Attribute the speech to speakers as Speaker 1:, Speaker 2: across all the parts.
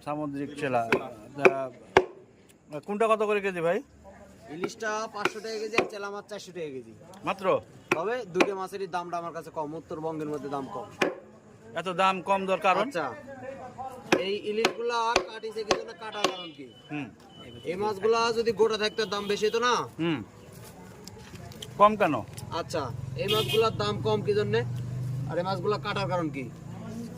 Speaker 1: সামুদ্রিক চেলা। কোনটা কত করে কেজি ভাই?
Speaker 2: ইলিশটা 500 টাকা কেজি, আর চেলা মাছ 400 টাকা কেজি
Speaker 1: মাত্র।
Speaker 2: তবে দুটো মাছেরই দামটা আমার কাছে কম, উত্তরবঙ্গের মধ্যে দাম কম।
Speaker 1: এত দাম কম দর কারণ?
Speaker 2: আচ্ছা, এই ইলিশগুলা কাটিছে কি জন্য, কাটার কারণ কি? এই মাছগুলা যদি গোটা থাকতো দাম বেশি হতো না।
Speaker 1: কম কেন?
Speaker 2: আচ্ছা, এই মাছগুলোর দাম কম কি জন্য, আর এই মাছগুলা কাটার কারণ কি?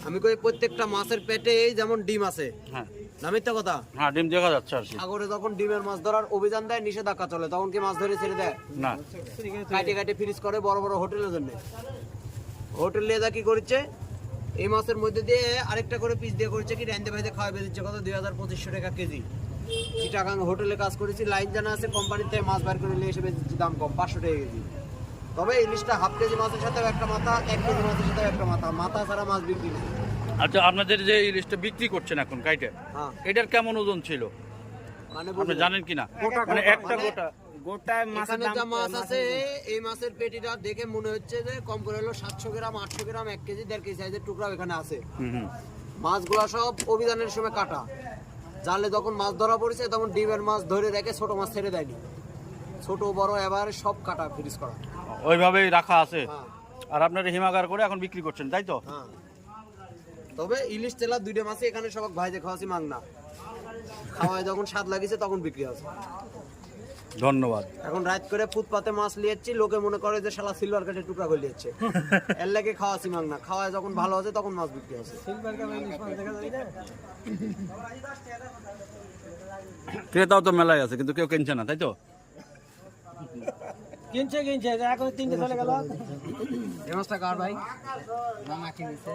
Speaker 2: আমি কই প্রত্যেকটা মাছের পেটে যেমন ডিম আছে,
Speaker 1: হ্যাঁ
Speaker 2: না মিথ্যা কথা?
Speaker 1: হ্যাঁ, ডিম দেখা যাচ্ছে আর কি।
Speaker 2: সাগরে যখন ডিমের মাছ ধরার অভিযান দেয়, নিষেধাজ্ঞা চলে, তখন কি মাছ ধরে ছেড়ে দেয়
Speaker 1: না?
Speaker 2: কাটে কাটে ফ্রিজ করে বড় বড় হোটেলের জন্য। হোটেল নিয়ে যা কি করছে, এই মাছের মধ্যে দিয়ে আরেকটা করে পিস দিয়ে করছে কি, রাইন্দে ভাইতে খাওয়া বেঁধেছে কত, 2200-2500 টাকা কেজি। চিটাগাং হোটেলে কাজ করেছি, লাইন জানা আছে, কোম্পানিতে মাছ বার করে নিয়ে এসে বেঁচেছি দাম কম, 500 টাকা কেজি। তবে ইলিশটা হাফ কেজি মাছের সাথে একটা মাথা, 1 কেজি মাছের সাথে একটা মাথা, মাথা ছাড়া মাছ বিক্রি নেই।
Speaker 1: আচ্ছা, আপনাদের যে ইলিশটা বিক্রি করছেন এখন কাইটে,
Speaker 2: হ্যাঁ,
Speaker 1: এটার কেমন ওজন ছিল
Speaker 2: মানে
Speaker 1: আপনি জানেন কিনা? মানে একটা গোটা
Speaker 2: এখানে যা মাছ আছে, এই মাছের পেটিটা দেখে মনে হচ্ছে যে কম করে হলো 700 গ্রাম, 800 গ্রাম, 1 কেজি, 1.5 কেজি সাইজের টুকরা এখানে আছে। মাছগুলা সব অভিযানের সময় কাটা, জালে যখন মাছ ধরা পড়েছে তখন ডিমের মাছ ধরে রেখে, ছোট মাছ ছেড়ে দেয়নি, ছোট বড় এবার সব কাটা ফ্রিজ করা,
Speaker 1: ওইভাবেই রাখা আছে।
Speaker 2: হ্যাঁ
Speaker 1: আর আপনারা হিমাগার করে এখন বিক্রি করছেন, তাই তো?
Speaker 2: হ্যাঁ। তবে ইলিশ তেলা দুইটা মাছে এখানে সব ভাইজে খাওয়াছি, মাংনা খাওয়ায় যখন স্বাদ লাগিছে তখন বিক্রি আছে।
Speaker 1: ধন্যবাদ।
Speaker 2: এখন রাত করে ফুটপাতে মাছ লিয়েছি, লোকে মনে করে যে শালা সিলভার কাটে টুকরা করে লিয়েছে, এর লাগে খাওয়াছি মাংনা, খাওয়ায় যখন ভালো আছে তখন মাছ বিক্রি আছে।
Speaker 1: ক্রেতাও তো মেলায় আছে, কিন্তু কেউ কিনছে না, তাই তো?
Speaker 3: কিনছে এখন 3টে চলে গেল।
Speaker 2: এই মাছটা কার ভাই?
Speaker 3: নানা কিনছে।